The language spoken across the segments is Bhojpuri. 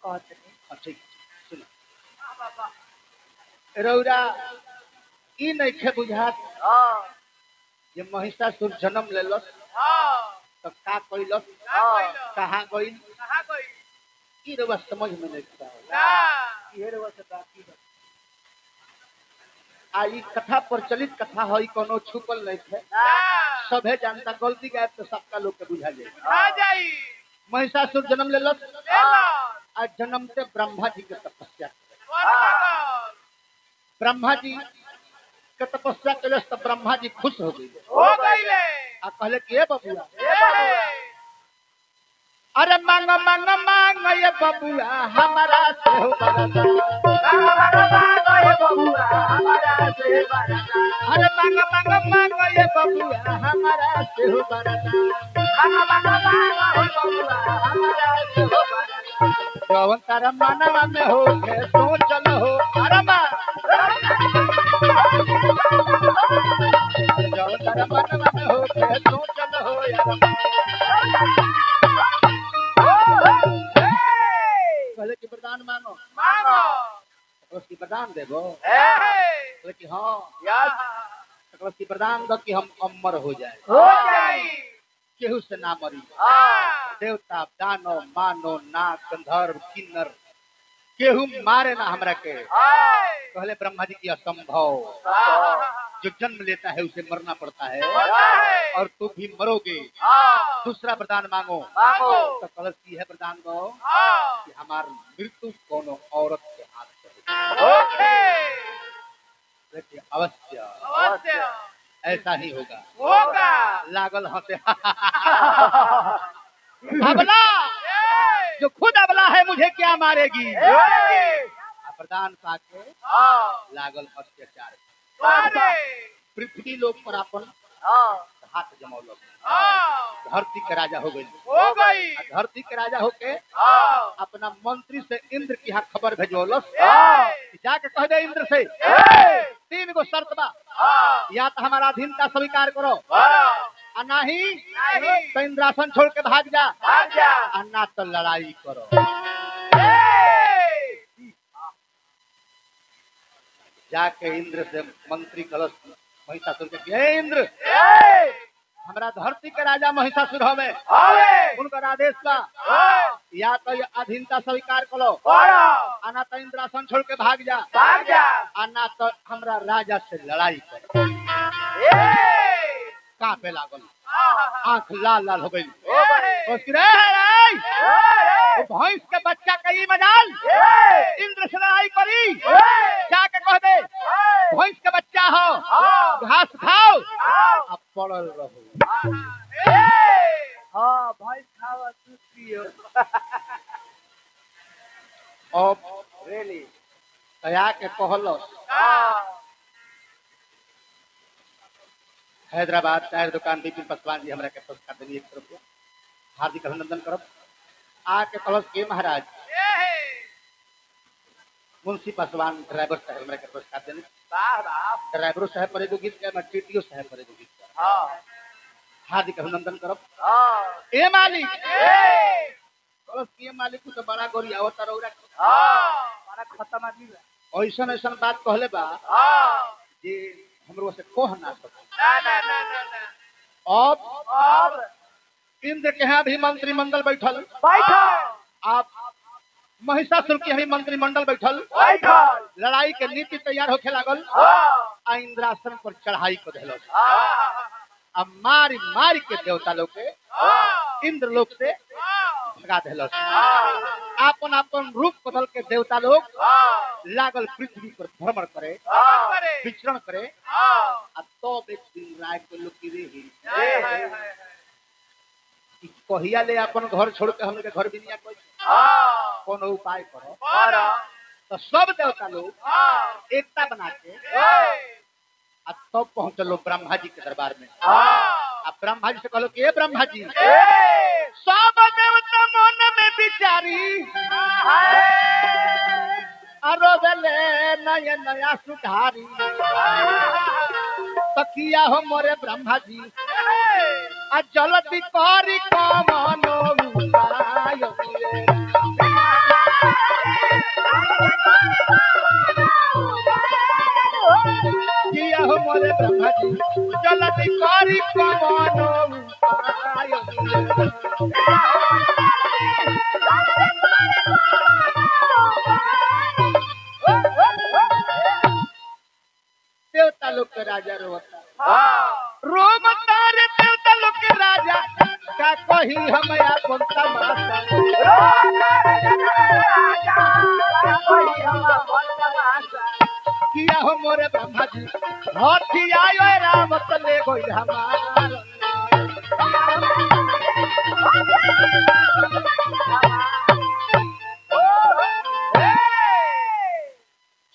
कहते नहीं। ठीक सुनो रौरा ई नहीं खे बुझात ये महिषासुर जन्म लेलस तो का कइलस कहाँ गइल ई रौरा समझ में नहीं आता ये रौरा से बाकी है आ ई कथा प्रचलित कथा है कोनो छुपल नहीं थे सभे जानता गलती गायब तो सबका लोग के बुझा जाए महिषासुर जन्म लेलस आ जन्म से ब्रह्मा जी के तपस्या ब्रह्मा जी के तपस्या के तो ब्रह्मा जी खुश हो गए आ कहले कि ए बबुआ अरे मांग मांग मांग ये बबुआ हमारा से हो बरदा अरे मांग मांग मांग ये बबुआ हमारा से हो बरदा जवन तारा मानवा में हो के तो चलो हो अरे मां जवन तारा मानवा में हो के तो चलो हो यार कहले कि वरदान मांगो उसकी वरदान देबो कहले कि हां उसकी वरदान दो कि हम अमर हो जाए केहू से ना मरी देवता दानव मानो नाग गंधर्व किन्नर केहू मारे ना हमरा के कहले ब्रह्मा जी की असंभव जो जन्म लेता है उसे मरना पड़ता है और तुम भी मरोगे दूसरा वरदान मांगो तो कलश की है वरदान दो कि हमार मृत्यु कोनो औरत के हाथ से अवश्य ऐसा ही होगा लागल हंसे अबला जो खुद अबला है मुझे क्या मारेगी वरदान पाके लागल अत्याचार पृथ्वी लोक पर अपन हाथ जमौलक धरती के राजा हो गई धरती के राजा होके अपना मंत्री से इंद्र की यहाँ खबर भेजोलस जाके कह दे इंद्र से 3 गो शर्त बा या तो हमारा अधीनता स्वीकार करो और नहीं तो इंद्रासन छोड़ के भाग जा और ना तो लड़ाई करो जाके इंद्र से मंत्री कलश महिषासुर के इंद्र हमारा धरती के राजा महिषासुर हमें उनका आदेश बा या तो अधीनता स्वीकार करो आना तो इंद्रासन छोड़ के भाग जा आना तो हमरा राजा से लड़ाई करो कांपे लागल आंख लाल लाल हो गई भैंस के बच्चा का ये मजाल इंद्र से लड़ाई करी जाके कह दे भैंस के बच्चा हो घास खाओ अब पड़ल रहो हाँ भैंस खाओ दूध पियो अब रेली तया के कहलो हैदराबाद चाय दुकान विपिन पासवान जी हमरा के पुरस्कार देनी 1 रुपया हार्दिक अभिनंदन करब आके कलश के महाराज मुंशी पासवान ड्राइवर साहब हमरा के पुरस्कार देनी ड्राइवरो साहब पर एगो गीत गाय टीटीओ साहब पर एगो गीत हार्दिक अभिनंदन करब ए मालिक कलश के मालिक तो बड़ा गोरी आवत रौरा बड़ा खत्म आदमी बा ऐसन ऐसन बात कहले बा जे हमरो से कह ना सके अब इंद्र के यहाँ भी मंत्रिमंडल बैठल आप महिषासुर के यहाँ मंत्रिमंडल बैठल लड़ाई के नीति तैयार होखे लागल आ इंद्रासन पर चढ़ाई कर दिल अब मारी मारी के देवता लोग के इंद्र लोग से भगा दिल आपन आपन रूप बदल के देवता लोग लागल पृथ्वी पर भ्रमण करे विचरण करे तो एक दिन राय को लोग कहिया ले अपन घर छोड़ के हमके घर भी नहीं कोई कोनो उपाय करो तो सब देवता लोग एकता बना के अब तब पहुंचलो ब्रह्मा जी के दरबार में अब ब्रह्मा जी से कहलो कि ब्रह्मा जी सब देवता मन में विचारी अरोबले नया नया सुधारी तकिया हो मोरे ब्रह्मा जी आ जल्दी करी कमनो उपाय रोता रोम तारे देवता लोग के राजा का कही हम अपन तमाशा किया हो मोरे ब्रह्मा जी हाथी आयो राम तले गोइल हमार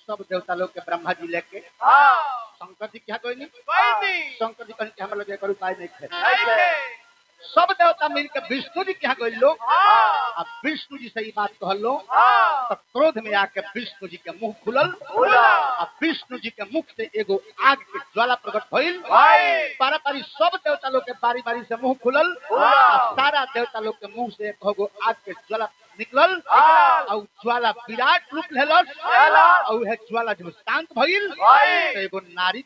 सब देवता लोग के ब्रह्मा जी लेके शंकर जी क्या कोई नहीं शंकर जी कहते हम लोग एकर उपाय नहीं थे सब देवता मिलकर विष्णु जी क्या कोई लोग अब विष्णु जी से ही बात कहलो तो क्रोध में आके विष्णु जी के मुंह खुलल अब विष्णु जी के मुख से एगो आग के ज्वाला प्रकट भइल पारी सब देवता लोग के बारी बारी से मुंह खुलल सारा देवता लोग के मुंह से एगो आग के ज्वाला निकलल और ज्वाला विराट रूप लेलस और है ज्वाला जब शांत भइल तो एगो नारी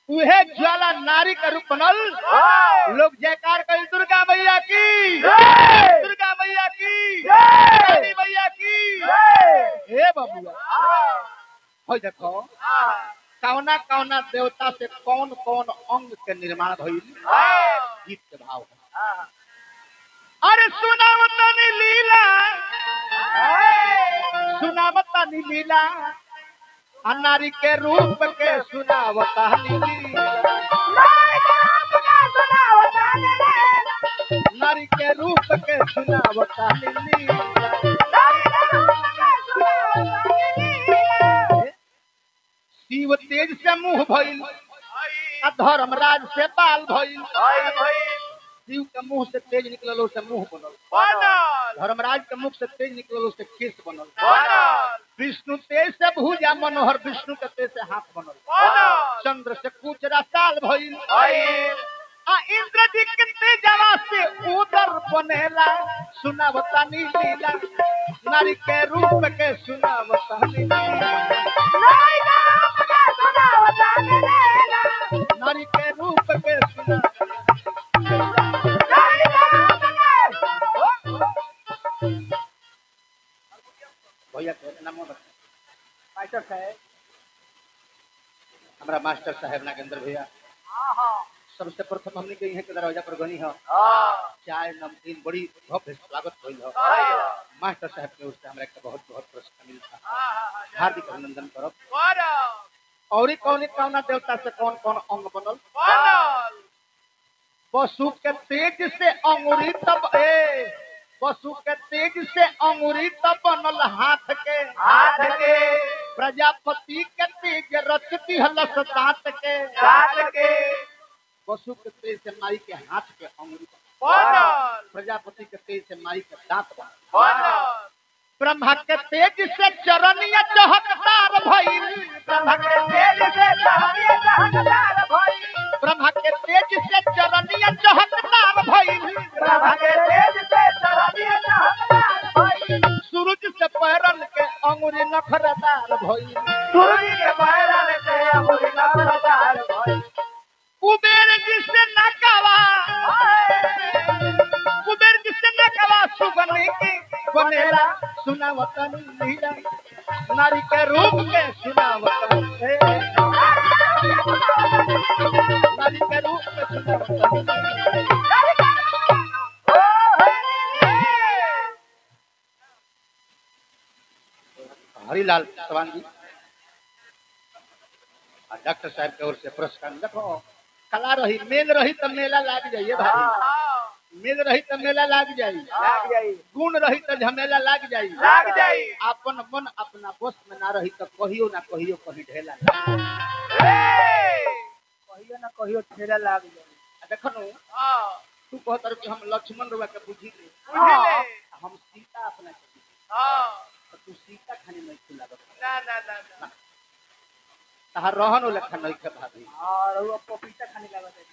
उहे ज्वाला नारी का रूप बनल लोग जयकार कही दुर्गा मैया की दुर्गा मैया की काली मैया की हे बबुआ हो देखो कौना कौना देवता से कौन कौन अंग के निर्माण भइल गीत के भाव अरे सुनाओ तनी लीला सुनाओ तनी लीला नारी के रूप के सुनावता नारी के रूप के सुनावता शिव तेज से मुंह भइल धर्मराज से बाल भइल शिव के मुंह से तेज निकलल से मुंह बनल धर्मराज के मुख से तेज निकलल से केस बनल विष्णु तेज से भुजा मनोहर विष्णु के तेज से हाथ बनल चंद्र से कुचरा साल भइल इंद्र जी के तेजवा से उदर बनेला सुनावता लीला नारी के रूप के सुनावता नारी के रूप के सुनावता भैया मास्टर साहब हमारा मास्टर साहब नागेंद्र भैया सबसे प्रथम हमने के यहाँ के दरवाजा पर गनी है चाय नमकीन बड़ी भव्य स्वागत हुई है मास्टर साहब के ओर से हमरा के बहुत बहुत पुरस्कार मिलता हार्दिक अभिनंदन करब और कौन कौन देवता से कौन कौन अंग बनल पशु के तेज से अंगुरी तब पशु के तेज से अंगुरी तब बनल हाथ के प्रजापति के तेज रचती हलस दांत के पशु के तेज से माई के हाथ के अंगुरी प्रजापति के तेज से माई के दांत बनल ब्रह्मा के तेज से चरनिया चहकदार भइल ब्रह्मा के तेज से चरनिया चहकदार भइल ब्रह्मा के तेज से चरनिया चहकदार भइल ब्रह्मा के तेज से चरनिया चहकदार भइल सूरज से पैरन के अंगुरी नखरदार भइल सूरज के पैरन के अंगुरी नखरदार भइल कुबेर जिससे नकावा कुबेर जिससे नकावा सुगनी की बनेला सुनावतन लीला नारी के रूप के सुनावतन नारी के रूप के सुनावतन हरिलाल चौहान जी डॉक्टर साहब के ओर से पुरस्कार देखो कला रही मेल रही तो मेला लाग जाइए भाई मेल रही तो मेला लाग जाई गुण रही तो झमेला लाग जाई अपन मन अपना बस में ना रही तो कहियो ना कहियो कहीं ढेला कहियो ना कहियो ठेला लाग जाई देखनु तू कहतर कि हम लक्ष्मण रुआ के बुझी हम सीता अपना तो तू सीता खाने में खुला ना तहार रहन लखन नहीं के भाभी और वो पपीता खाने लागत है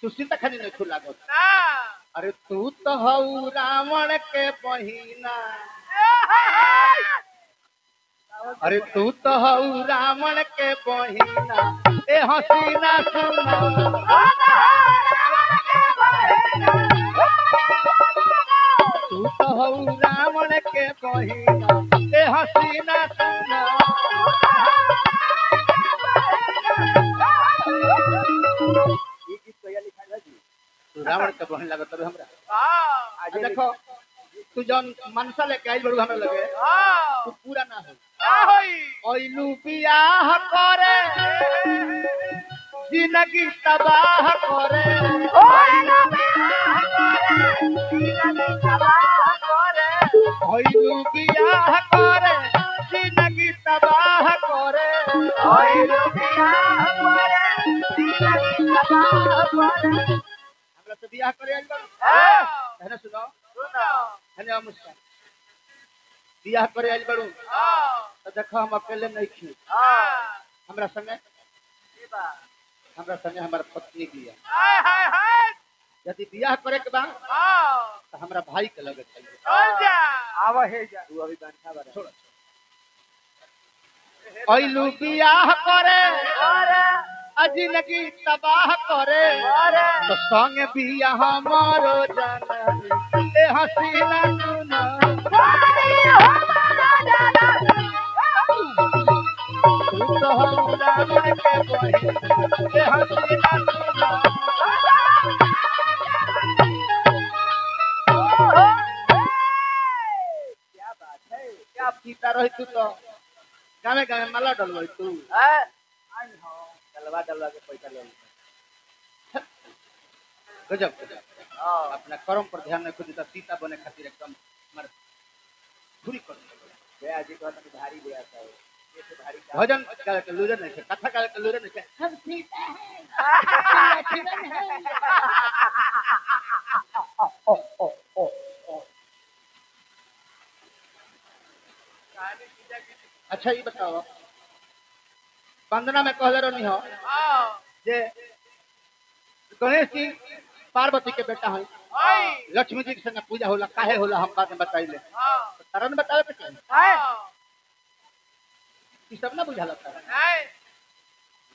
तू सीता खाने नहीं खुला गो अरे तू तो हऊ रावण के बहिना अरे तू तो हऊ रावण के बहिना ए हसीना सुना तू तो हऊ रावण के बहिना ए हसीना सुना रावण के बहन लागत तब हमरा आज आ देखो तू जौन मनसा लेके आई बड़ू हमरा लगे तू पूरा ना हो ओइलू बियाह करे जिंदगी तबाह करे ओइलू बियाह करे जिंदगी तबाह करे हमरा तो बियाह करे आई बड़ू है ना सुनो है मुस्कान बियाह करे आई बड़ू तो देखो हम अकेले नहीं खी हमरा संगे हमारा पत्नी बिया यदि बियाह करे के बाद तो हमरा भाई के लगे चाहिए आवा हे जा तू अभी गांठा बड़ा छोड़ ओइलू बियाह करे अजिंदगी तबाह करे तो संगे बिया हमारो जाना ए हसीना सुना तू तो हमरा मन के बही ए हसीना सुना क्या बात है क्या पीता रही तू तो गावे गावे माला डलवाई तू आई हो डलवा के पैसा ले गजब अपना कर्म पर ध्यान नहीं खुद सीता बने खातिर एकदम मर पूरी कर बे आज को तो भारी ले आता है ये तो भारी भजन गावे के लूजन नहीं कथा गावे के लूजन नहीं हम सीता है अच्छा ये बताओ वंदना में कहले रहनी हो जे गणेश जी पार्वती के बेटा है लक्ष्मी जी के संग पूजा होला काहे होला हम बात में बताइले कारण बतावे के चाहिए ई सब ना बुझा लगता है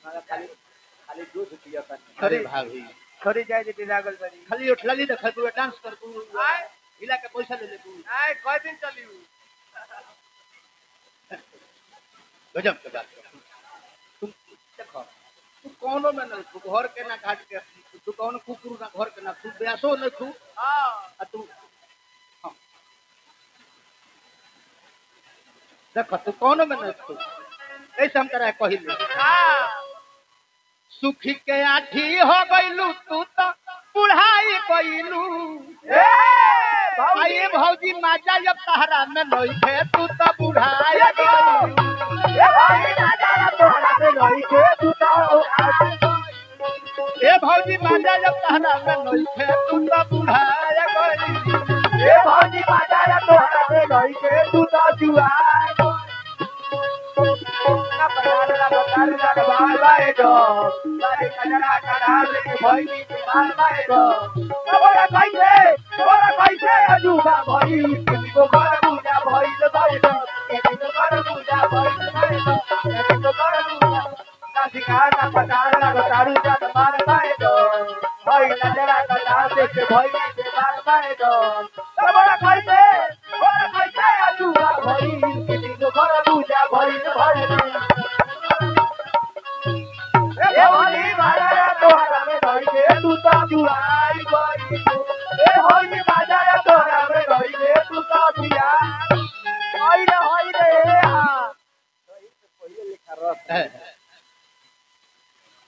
हमारा खाली खाली दूध पिया कर अरे भाभी खरी जाए जे लागल बनी खाली उठलाली देख तू डांस कर तू हिला के पैसा ले ले तू कई दिन चली गजब के बात तुम देखो तू कोनो में न तू घर के ना घाट के तू कोनो कुकुर ना घर के ना तू ब्यासो न तू आ तू देखो तू कोनो में न तू ऐसे हम करे कहिल सुखी के आठी हो गइलू तू तो बुढ़ाई गइलू भाई भौजी माजा जब तहरा में नहीं थे तू तो बुढ़ाई गइलू ए भौजी माजा जब तहरा में नहीं थे तू तो बुढ़ाई गइलू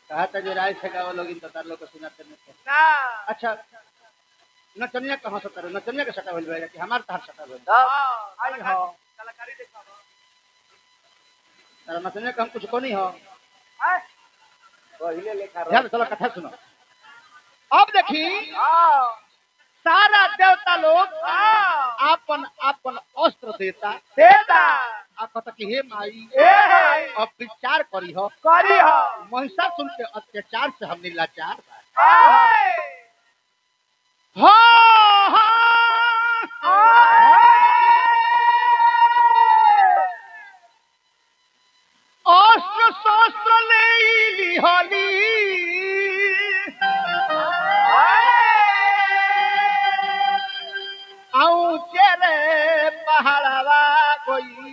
कहा था जो राय से गाँव लोग इन तार लोग को सुनाते नहीं। अच्छा नचनिया कहाँ से करो नचनिया के सटा बोल कि हमारे तार सटा बोल आई हो कलाकारी देखा तारा नचनिया का हम कुछ को नहीं हो पहले लेखा ध्यान चलो कथा सुनो अब देखी सारा देवता लोग आपन आपन अस्त्र देता आप कहता कि हे माई अब विचार करी हो महिषासुर के अत्याचार से हमने लाचार अस्त्र शस्त्र ले होली आऊ चेरे पहाड़वा कोई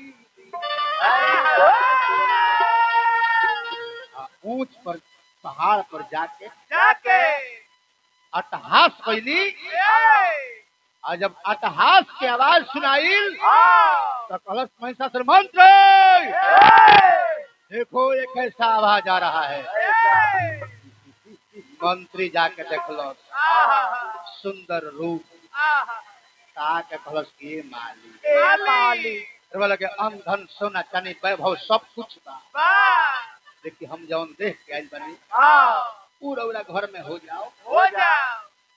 ऊंच पर पहाड़ पर जाके अट्टहास कैली। और जब अट्टहास की आवाज सुनाई तो कहलस महिषासुर मंत्री देखो ये कैसा आवाज आ रहा है। मंत्री जाके देखल सुंदर रूप के कहलस कि माली लगे अन धन सोना चांदी वैभव सब कुछ बा, लेकिन हम जौन देख के आइल बनी पूरा उरा घर में हो जाओ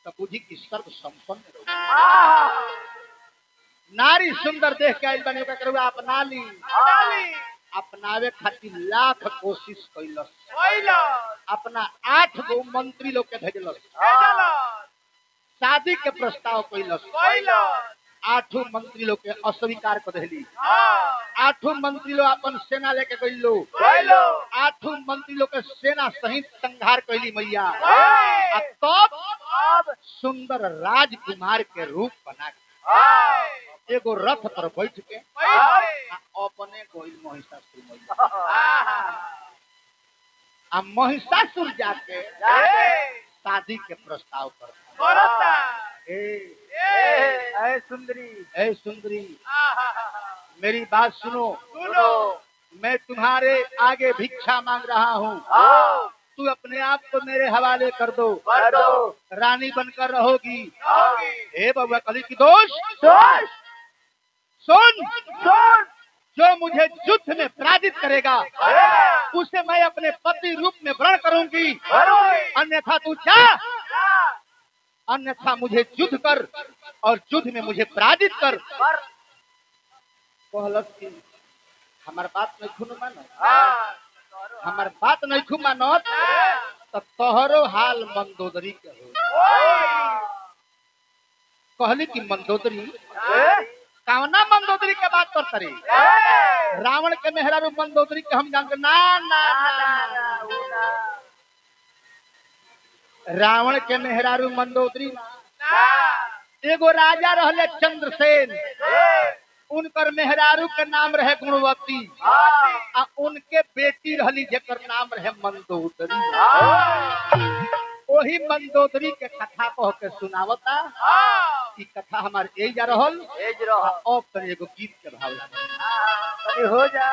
तो बुझी की सर्व संपन्न रहो। नारी सुंदर देख के आइल बनी अपना ली। अपनावे खातिर लाख कोशिश कैलस। अपना 8 गो मंत्री लोग के भेजलस। शादी के प्रस्ताव कैलस। 8 मंत्री लोग के अस्वीकार कर देली। 8 मंत्री लोग अपन सेना लेके गइलो। 8 मंत्री लोग के सेना सहित संहार कैली मैया। तब सुंदर राजकुमार के रूप बना के एगो रथ पर बैठ के अपने गइल महिषासुर मैया। महिषासुर जाके शादी के प्रस्ताव करता। ए सुंदरी मेरी बात सुनो। मैं तुम्हारे आगे भिक्षा मांग रहा हूँ। तू अपने आप को मेरे हवाले कर दो। रानी बनकर रहोगी। हे बबुआ कली की दोस्त सुन जो मुझे युद्ध में पराजित करेगा उसे मैं अपने पति रूप में वरण करूंगी। अन्यथा तू जा। अन्यथा मुझे युद्ध कर और युद्ध में मुझे पराजित कर। कहलस कि हमार बात नहीं खुन मानो। हमार बात नहीं खुन मानो तो तोहरो हाल मंदोदरी के हो। कहली कि मंदोदरी कौना मंदोदरी के बात करता रे? रावण के मेहरारू मंदोदरी के हम जानते ना। रावण के मेहरारू मंदोदरी एगो राजा रहले चंद्रसेन। उनकर मेहरारू के नाम रहे गुणवती। उनके बेटी रहली जेकर नाम रहे मंदोदरी। वही मंदोदरी के कथा कह के सुनावता। ई कथा हमार एज रहल। अब एगो गीत के भाव हो जा।